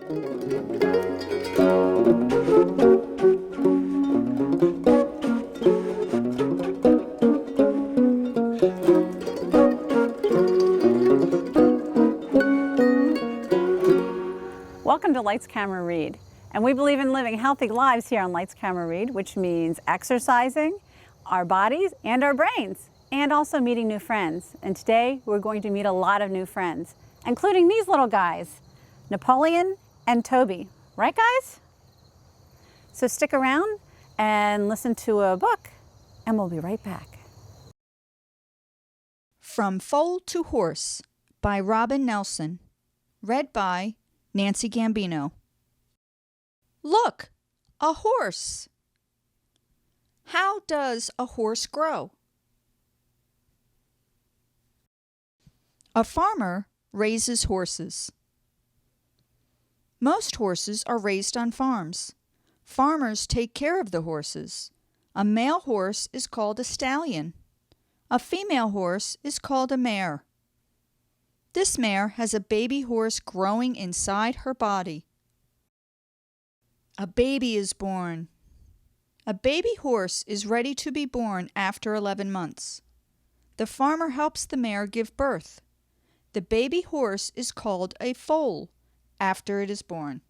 Welcome to Lights, Camera, Read. And we believe in living healthy lives here on Lights, Camera, Read, which means exercising our bodies and our brains, and also meeting new friends. And today we're going to meet a lot of new friends, including these little guys, Napoleon and Toby. Right, guys? So stick around and listen to a book, and we'll be right back. From Foal to Horse by Robin Nelson. Read by Nancy Gambino. Look, a horse. How does a horse grow? A farmer raises horses. Most horses are raised on farms. Farmers take care of the horses. A male horse is called a stallion. A female horse is called a mare. This mare has a baby horse growing inside her body. A baby is born. A baby horse is ready to be born after 11 months. The farmer helps the mare give birth. The baby horse is called a foal after it is born.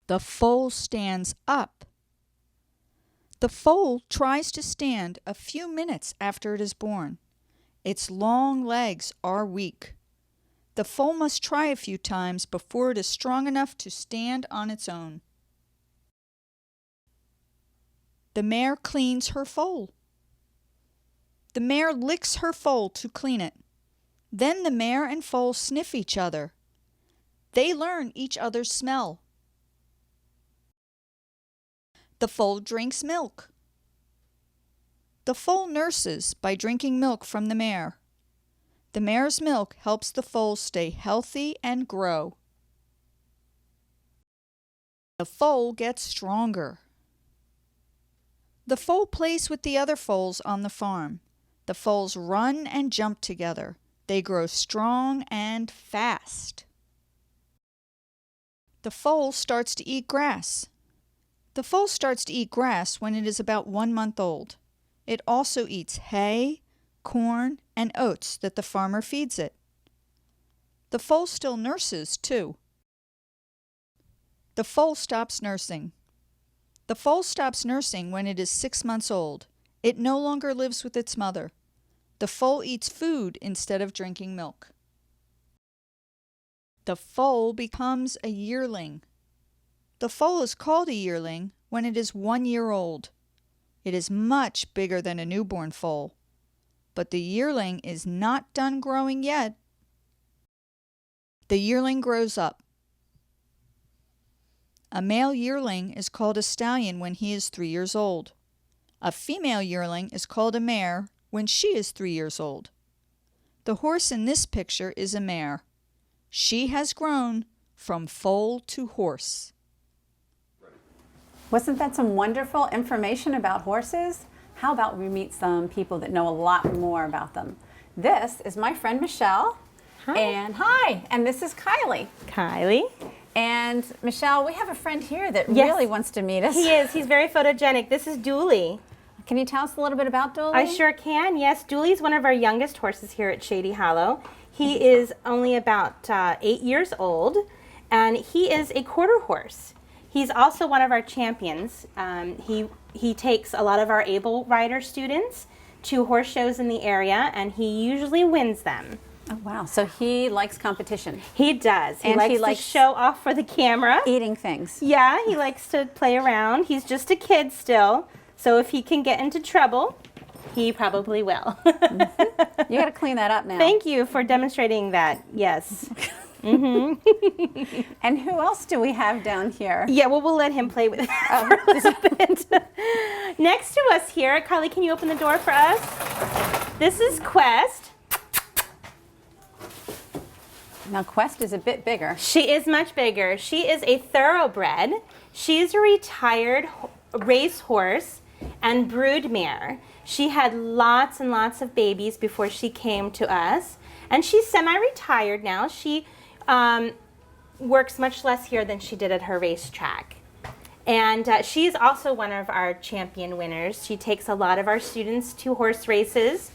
The foal stands up. The foal tries to stand a few minutes after it is born. Its long legs are weak. The foal must try a few times before it is strong enough to stand on its own. The mare cleans her foal. The mare licks her foal to clean it. Then the mare and foal sniff each other. They learn each other's smell. The foal drinks milk. The foal nurses by drinking milk from the mare. The mare's milk helps the foal stay healthy and grow. The foal gets stronger. The foal plays with the other foals on the farm. The foals run and jump together. They grow strong and fast. The foal starts to eat grass. The foal starts to eat grass when it is about 1 month old. It also eats hay, corn, and oats that the farmer feeds it. The foal still nurses, too. The foal stops nursing. The foal stops nursing when it is 6 months old. It no longer lives with its mother. The foal eats food instead of drinking milk. The foal becomes a yearling. The foal is called a yearling when it is 1 year old. It is much bigger than a newborn foal, but the yearling is not done growing yet. The yearling grows up. A male yearling is called a stallion when he is 3 years old. A female yearling is called a mare when she is 3 years old. The horse in this picture is a mare. She has grown from foal to horse. Wasn't that some wonderful information about horses? How about we meet some people that know a lot more about them? This is my friend Michelle. Hi. And this is Kylie. Kylie. And Michelle, we have a friend here that really wants to meet us. He is. He's very photogenic. This is Dooley. Can you tell us a little bit about Dooley? I sure can. Yes, Dooley's one of our youngest horses here at Shady Hollow. He is only about 8 years old, and he is a quarter horse. He's also one of our champions. He takes a lot of our able rider students to horse shows in the area, and he usually wins them. Oh, wow. So he likes competition. He does. He likes to show off for the camera. Eating things. Yeah, he likes to play around. He's just a kid still, so if he can get into trouble, he probably will. You got to clean that up now. Thank you for demonstrating that. Yes. And who else do we have down here? Yeah, well, we'll let him play with it for a little bit. Next to us here, Kylie, can you open the door for us? This is Quest. Now, Quest is a bit bigger. She is much bigger. She is a thoroughbred. She's a retired racehorse and brood mare. She had lots and lots of babies before she came to us, and she's semi-retired now. She works much less here than she did at her racetrack. And she's also one of our champion winners. She takes a lot of our students to horse races.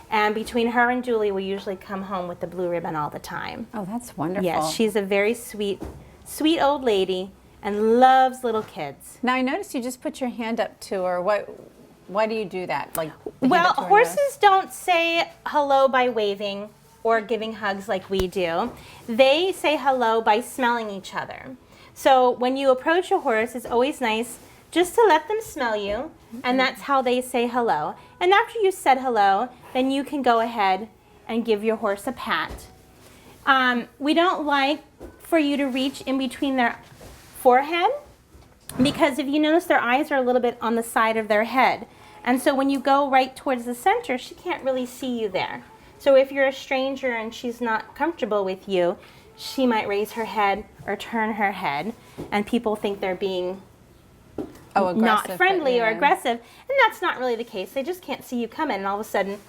And between her and Julie, we usually come home with the blue ribbon all the time. Oh, that's wonderful. Yes, she's a very sweet, sweet old lady and loves little kids. Now, I noticed you just put your hand up to her. Why do you do that? Like, Well, horses don't say hello by waving or giving hugs like we do. They say hello by smelling each other. So when you approach a horse, it's always nice just to let them smell you, and that's how they say hello. And after you said hello, then you can go ahead and give your horse a pat. We don't like for you to reach in between their forehead, because if you notice, their eyes are a little bit on the side of their head. And so when you go right towards the center, she can't really see you there. So if you're a stranger and she's not comfortable with you, she might raise her head or turn her head, and people think they're being not friendly or aggressive, and that's not really the case. They just can't see you coming, and all of a sudden,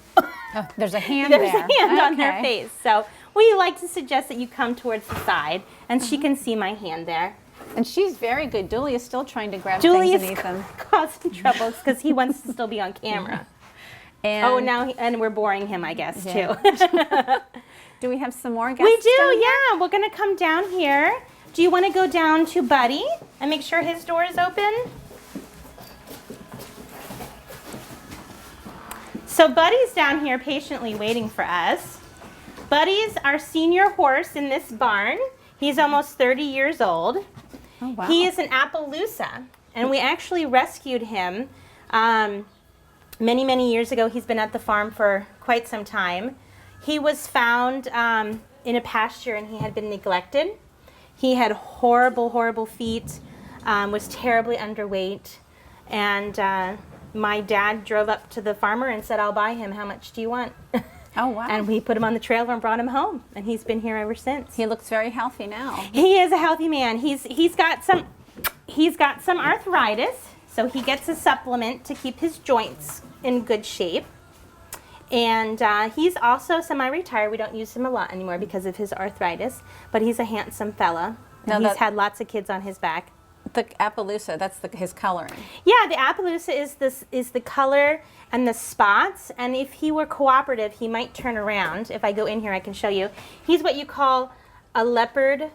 there's a hand there's a hand on their face. So we like to suggest that you come towards the side, and she can see my hand there. And she's very good. Julie is still trying to grab Julie things is beneath them. causing troubles because he wants to still be on camera. And And we're boring him, I guess, too. do we have some more guests? We do, yeah. We're going to come down here. Do you want to go down to Buddy and make sure his door is open? So Buddy's down here patiently waiting for us. Buddy's our senior horse in this barn. He's almost 30 years old. Oh, wow. He is an Appaloosa, and we actually rescued him many, many years ago. He's been at the farm for quite some time. He was found in a pasture, and he had been neglected. He had horrible, horrible feet, was terribly underweight, and my dad drove up to the farmer and said, "I'll buy him. How much do you want?" Oh, wow. And we put him on the trailer and brought him home, and he's been here ever since. He looks very healthy now. He is a healthy man. He's got some arthritis, so he gets a supplement to keep his joints in good shape. And he's also semi-retired. We don't use him a lot anymore because of his arthritis, but he's a handsome fella. And he's had lots of kids on his back. The Appaloosa, that's his coloring. Yeah, the Appaloosa is the color and the spots, and if he were cooperative, he might turn around. If I go in here, I can show you. He's what you call a leopard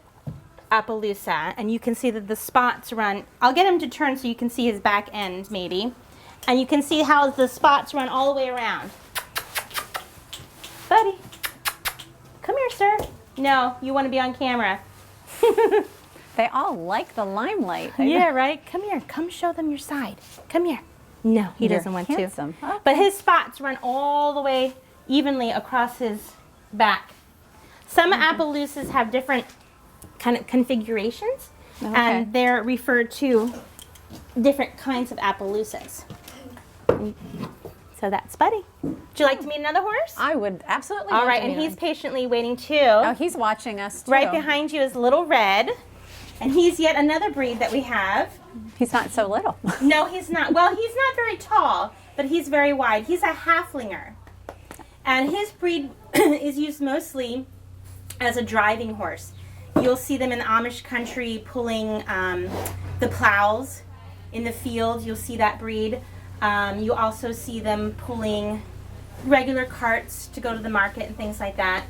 Appaloosa, and you can see that the spots run. I'll get him to turn so you can see his back end, maybe. And you can see how the spots run all the way around. Buddy, come here, sir. No, you want to be on camera. They all like the limelight. Yeah, right? Come here. Come show them your side. Come here. No, he doesn't want handsome. to. Okay. But his spots run all the way evenly across his back. Some Appaloosas have different kind of configurations, and they're referred to different kinds of Appaloosas. So that's Buddy. Would you like to meet another horse? I would absolutely. All love right, to and meet he's him. patiently waiting too. Oh, he's watching us too. Right behind you is Little Red, and he's yet another breed that we have. He's not so little. No, he's not. Well, he's not very tall, but he's very wide. He's a halflinger, and his breed is used mostly as a driving horse. You'll see them in the Amish country pulling the plows in the field. You'll see that breed. You also see them pulling regular carts to go to the market and things like that.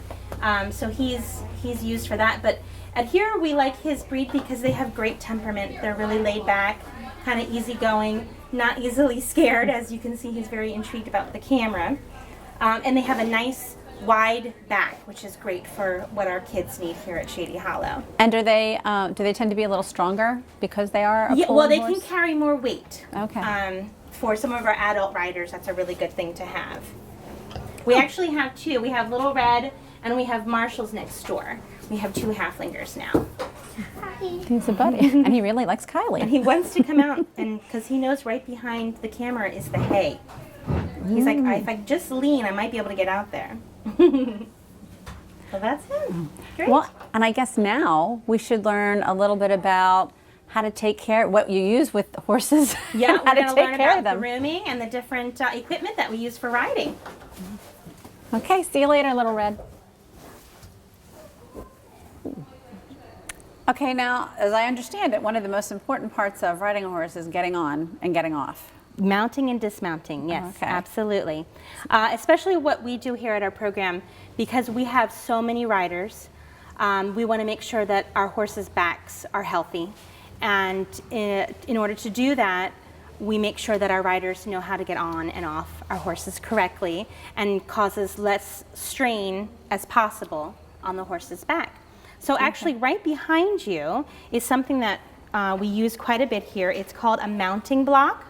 So he's used for that. But at here we like his breed because they have great temperament. They're really laid back, kind of easygoing, not easily scared. As you can see, he's very intrigued about the camera. And they have a nice wide back, which is great for what our kids need here at Shady Hollow. And do they tend to be a little stronger because they are a Yeah, pulling well, they horse? can carry more weight. Okay. For some of our adult riders, that's a really good thing to have. We actually have two. We have Little Red and we have Marshall's next door. We have two halflingers now. He's a buddy, and he really likes Kylie. And he wants to come out, and because he knows right behind the camera is the hay. He's like, if I just lean, I might be able to get out there. So that's him. Great. Well, and I guess now we should learn a little bit about how to take care, what you use with the horses. Yeah, how we're to going to take learn care about of them. grooming and the different equipment that we use for riding. Okay, see you later, Little Red. Okay, now, as I understand it, one of the most important parts of riding a horse is getting on and getting off. Mounting and dismounting, yes, Okay. absolutely. Especially what we do here at our program, because we have so many riders, we want to make sure that our horses' backs are healthy. And in order to do that, we make sure that our riders know how to get on and off our horses correctly and causes less strain as possible on the horse's back. So actually right behind you is something that we use quite a bit here. It's called a mounting block.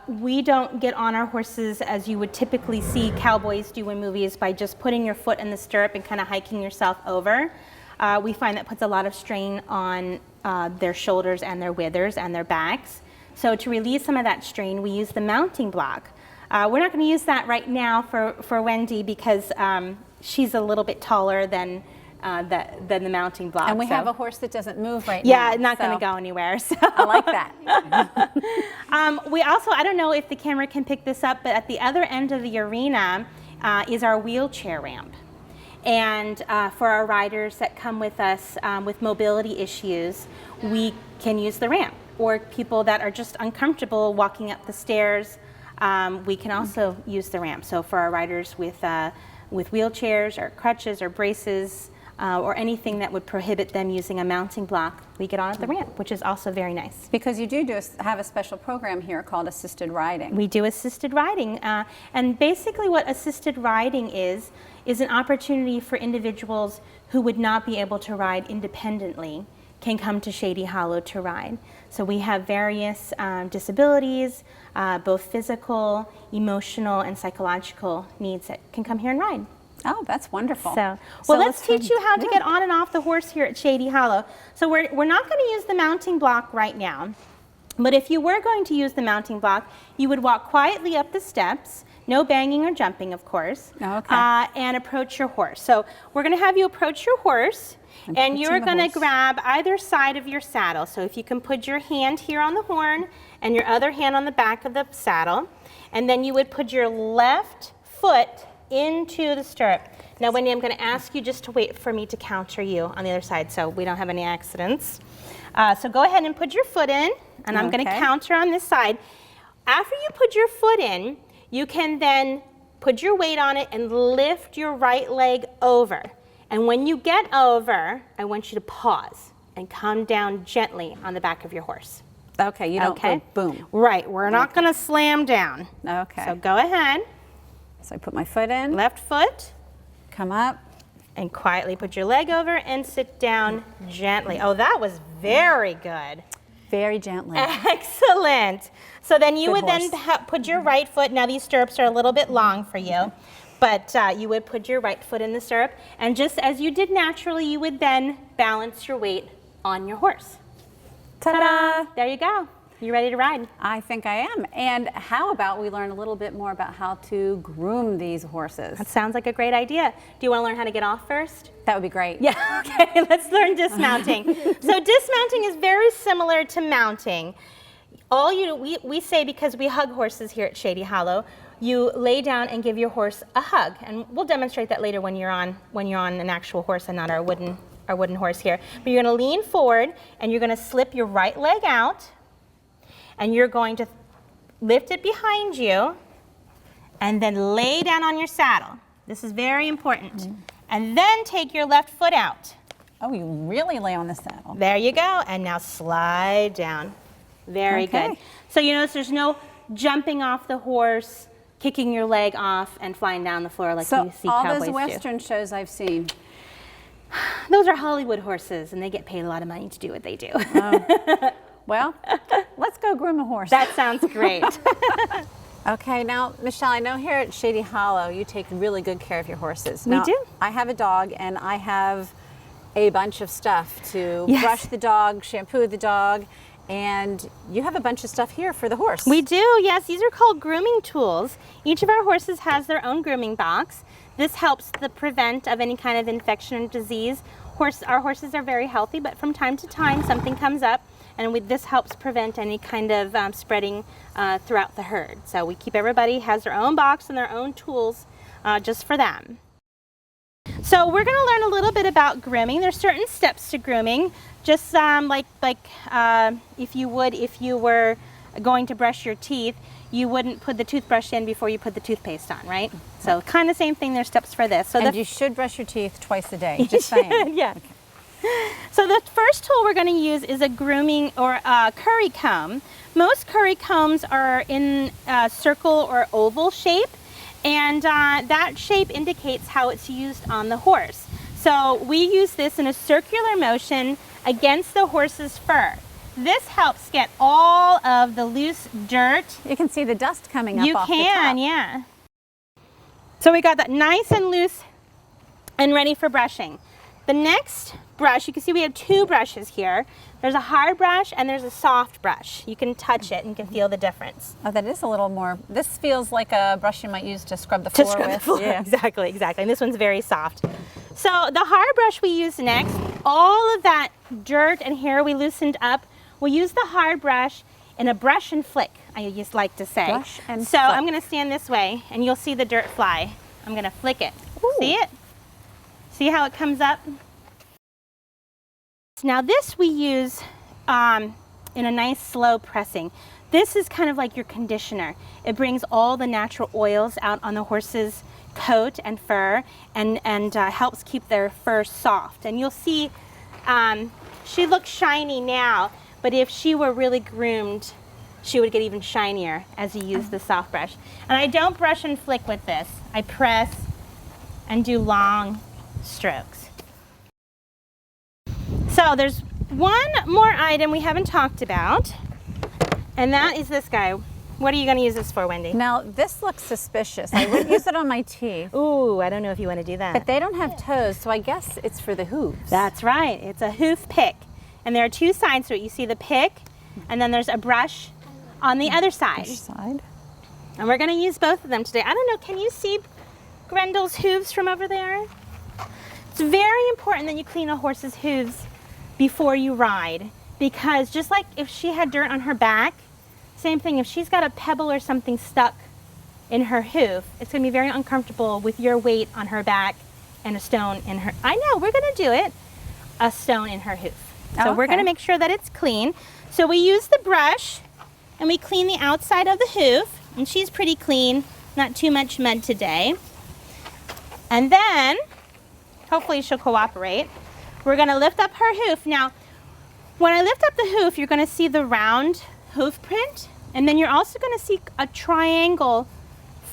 We don't get on our horses as you would typically see cowboys do in movies by just putting your foot in the stirrup and kind of hiking yourself over. We find that puts a lot of strain on their shoulders and their withers and their backs. So to relieve some of that strain, we use the mounting block. We're not going to use that right now for Wendy because she's a little bit taller than the mounting block. And we so. have a horse that doesn't move right now. Yeah, not going to go anywhere. So. I like that. We also, I don't know if the camera can pick this up, but at the other end of the arena is our wheelchair ramp. And for our riders that come with us with mobility issues, we can use the ramp. Or people that are just uncomfortable walking up the stairs, we can also use the ramp. So for our riders with wheelchairs or crutches or braces, or anything that would prohibit them using a mounting block, we get on at the ramp, which is also very nice. Because you have a special program here called assisted riding. We do assisted riding, and basically what assisted riding is an opportunity for individuals who would not be able to ride independently can come to Shady Hollow to ride. So we have various disabilities, both physical, emotional, and psychological needs that can come here and ride. Oh, that's wonderful. So let's teach you how to get on and off the horse here at Shady Hollow. So we're not going to use the mounting block right now, but if you were going to use the mounting block, you would walk quietly up the steps, no banging or jumping, of course, and approach your horse. So we're going to have you approach your horse, and you're going to grab either side of your saddle. So if you can put your hand here on the horn and your other hand on the back of the saddle, and then you would put your left foot into the stirrup. Now, Wendy, I'm going to ask you just to wait for me to counter you on the other side so we don't have any accidents. So go ahead and put your foot in, and I'm going to counter on this side. After you put your foot in, you can then put your weight on it and lift your right leg over. And when you get over, I want you to pause and come down gently on the back of your horse. Okay, you don't go boom. Right, we're not going to slam down. Okay. So go ahead. So I put my foot in. Left foot. Come up. And quietly put your leg over and sit down gently. Oh, that was very good. Very gently. Excellent. So then you would horse. then put your right foot, now these stirrups are a little bit long for you, but you would put your right foot in the stirrup, and just as you did naturally, you would then balance your weight on your horse. Ta-da! There you go. You ready to ride? I think I am. And how about we learn a little bit more about how to groom these horses? That sounds like a great idea. Do you want to learn how to get off first? That would be great. Yeah, okay, let's learn dismounting. So dismounting is very similar to mounting. All we say, because we hug horses here at Shady Hollow, you lay down and give your horse a hug. And we'll demonstrate that later when you're on an actual horse and not our wooden horse here. But you're going to lean forward and you're going to slip your right leg out. And you're going to lift it behind you and then lay down on your saddle. This is very important. And then take your left foot out. Oh, you really lay on the saddle. There you go. And now slide down. Very good. So you notice there's no jumping off the horse, kicking your leg off, and flying down the floor like you see all cowboys those do. Western shows I've seen. Those are Hollywood horses, and they get paid a lot of money to do what they do. Well, let's go groom a horse. That sounds great. Okay, now, Michelle, I know here at Shady Hollow, you take really good care of your horses. We Now, do. I have a dog, and I have a bunch of stuff to Yes. brush the dog, shampoo the dog, and you have a bunch of stuff here for the horse. We do, yes. These are called grooming tools. Each of our horses has their own grooming box. This helps the prevent of any kind of infection or disease. Our horses are very healthy, but from time to time something comes up, and this helps prevent any kind of spreading throughout the herd. So everybody has their own box and their own tools just for them. So we're going to learn a little bit about grooming. There's certain steps to grooming, just if you were going to brush your teeth, you wouldn't put the toothbrush in before you put the toothpaste on, right? So kind of same thing, there's steps for this. So and you should brush your teeth twice a day, just saying. Yeah. So the first tool we're going to use is a grooming or a curry comb. Most curry combs are in a circle or oval shape, and that shape indicates how it's used on the horse. So we use this in a circular motion against the horse's fur. This helps get all of the loose dirt. You can see the dust coming up off the top. You can, yeah. So we got that nice and loose and ready for brushing. The next brush, you can see we have two brushes here. There's a hard brush and there's a soft brush. You can touch it and you can feel the difference. Oh, that is a little more, this feels like a brush you might use to scrub the floor with. To scrub the floor, Yeah. exactly. And this one's very soft. So the hard brush we use next, all of that dirt and hair we loosened up, we'll use the hard brush in a brush and flick, I just like to say. Brush and so flick. I'm going to stand this way and you'll see the dirt fly. I'm going to flick it. Ooh. See it? See how it comes up? Now this we use in a nice slow pressing. This is kind of like your conditioner. It brings all the natural oils out on the horse's coat and fur and helps keep their fur soft. And you'll see she looks shiny now, but if she were really groomed, she would get even shinier as you use the soft brush. And I don't brush and flick with this. I press and do long strokes. So there's one more item we haven't talked about, and that is this guy. What are you going to use this for, Wendy? Now, this looks suspicious. I would use it on my teeth. Ooh, I don't know if you want to do that. But they don't have toes, so I guess it's for the hooves. That's right. It's a hoof pick. And there are two sides to it. You see the pick, and then there's a brush on the other side. Which side? And we're going to use both of them today. I don't know, can you see Grendel's hooves from over there? It's very important that you clean a horse's hooves before you ride, because just like if she had dirt on her back, same thing, if she's got a pebble or something stuck in her hoof, it's going to be very uncomfortable with your weight on her back and a stone in her, I know, we're going to do it, a stone in her hoof. So we're going to make sure that it's clean. So we use the brush and we clean the outside of the hoof, and she's pretty clean, not too much mud today. And then, hopefully she'll cooperate, we're going to lift up her hoof. Now, when I lift up the hoof, you're going to see the round hoof print, and then you're also going to see a triangle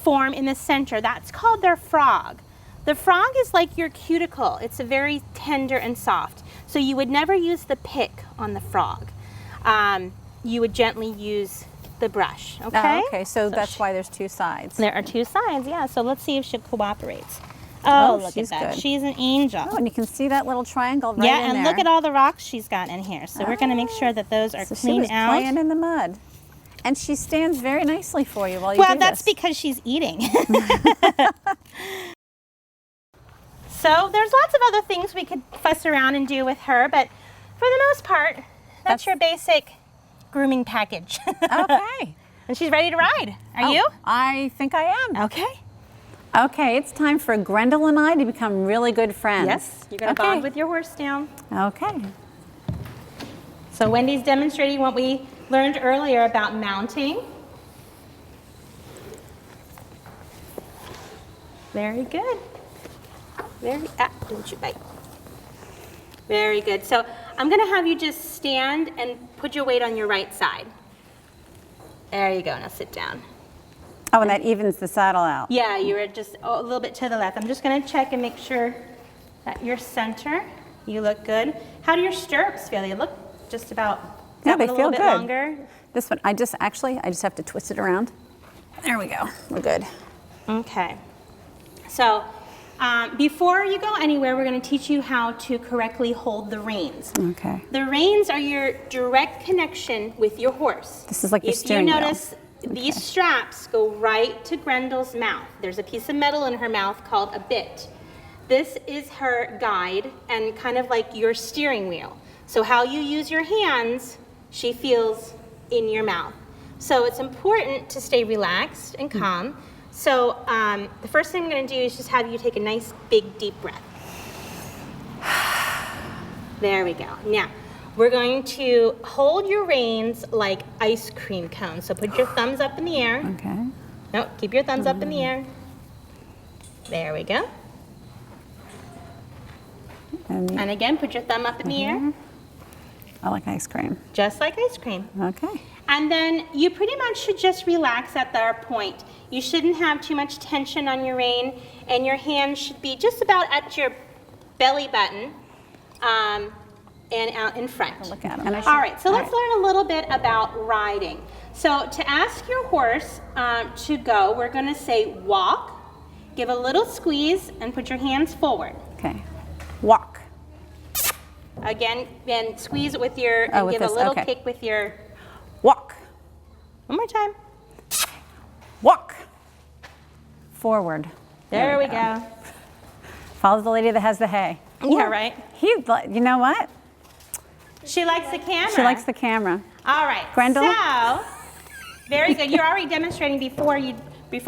form in the center. That's called their frog. The frog is like your cuticle. It's a very tender and soft. So you would never use the pick on the frog. You would gently use the brush, okay? Oh, okay, so that's why there's two sides. There are two sides, yeah. So let's see if she cooperates. Oh, look at that. Good. She's an angel. Oh, and you can see that little triangle right in yeah, there. and look at all the rocks she's got in here. So we're going to make sure that those are So she clean was out. playing in the mud. And she stands very nicely for you while you do Well, that's this. because she's eating. So there's lots of other things we could fuss around and do with her, but for the most part, that's your basic grooming package. Okay. And she's ready to ride. Are you? I think I am. Okay. Okay, it's time for Grendel and I to become really good friends. Yes, you're going to bond with your horse now. Okay. So Wendy's demonstrating what we learned earlier about mounting. Very good. Don't you bite. Very good. So I'm going to have you just stand and put your weight on your right side. There you go. Now sit down. Oh, and that evens the saddle out. Yeah, you were just a little bit to the left. I'm just going to check and make sure that you're center. You look good. How do your stirrups feel? They look just about Yeah, they a feel little bit good. longer. This one, I just have to twist it around. There we go. We're good. Okay. So before you go anywhere, we're going to teach you how to correctly hold the reins. Okay. The reins are your direct connection with your horse. This is like your steering If you wheel. notice, these straps go right to Grendel's mouth. There's a piece of metal in her mouth called a bit. This is her guide and kind of like your steering wheel. So how you use your hands, she feels in your mouth. So it's important to stay relaxed and calm. So the first thing I'm going to do is just have you take a nice big deep breath. There we go. Now, we're going to hold your reins like ice cream cones. So put your thumbs up in the air. Okay. No, keep your thumbs up in the air. There we go. And again, put your thumb up in the air. I like ice cream. Just like ice cream. Okay. And then you pretty much should just relax at that point. You shouldn't have too much tension on your rein, and your hand should be just about at your belly button and out in front. Look at him. All right, so let's learn a little bit about riding. So to ask your horse to go, we're going to say walk, give a little squeeze, and put your hands forward. Okay. Walk. Again, then squeeze it with your, and give a little kick with your... Walk. One more time. Walk. Forward. There we go. Follow the lady that has the hay. Yeah, right. You know what? She likes the camera. She likes the camera. All right. Grendel? So, very good. You're already demonstrating before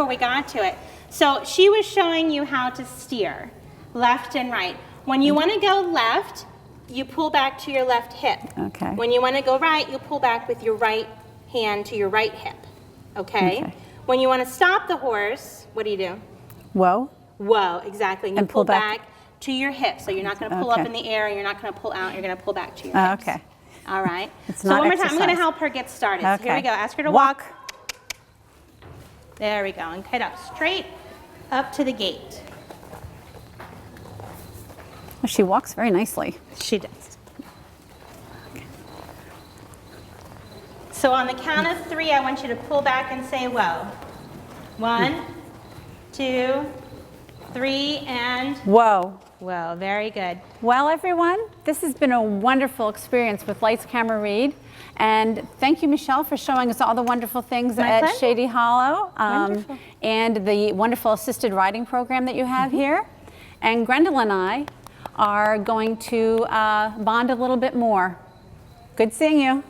we got to it. So she was showing you how to steer left and right. When you want to go left, you pull back to your left hip. Okay. When you want to go right, you pull back with your right hand to your right hip. Okay? When you want to stop the horse, what do? Whoa. Whoa, exactly. And you pull pull back to your hip. So you're not going to pull up in the air, and you're not going to pull out. You're going to pull back to your hips. Okay. All right. So one more time, I'm going to help her get started. Okay. So here we go. Ask her to walk. There we go. And head up straight up to the gate. Well, she walks very nicely. She does. Okay. So on the count of 3, I want you to pull back and say whoa. 1, 2, 3, and whoa. Whoa, very good. Well, everyone, this has been a wonderful experience with Lights, Camera, Read. And thank you, Michelle, for showing us all the wonderful things at Shady Hollow and the wonderful assisted riding program that you have here. And Grendel and I are going to bond a little bit more. Good seeing you.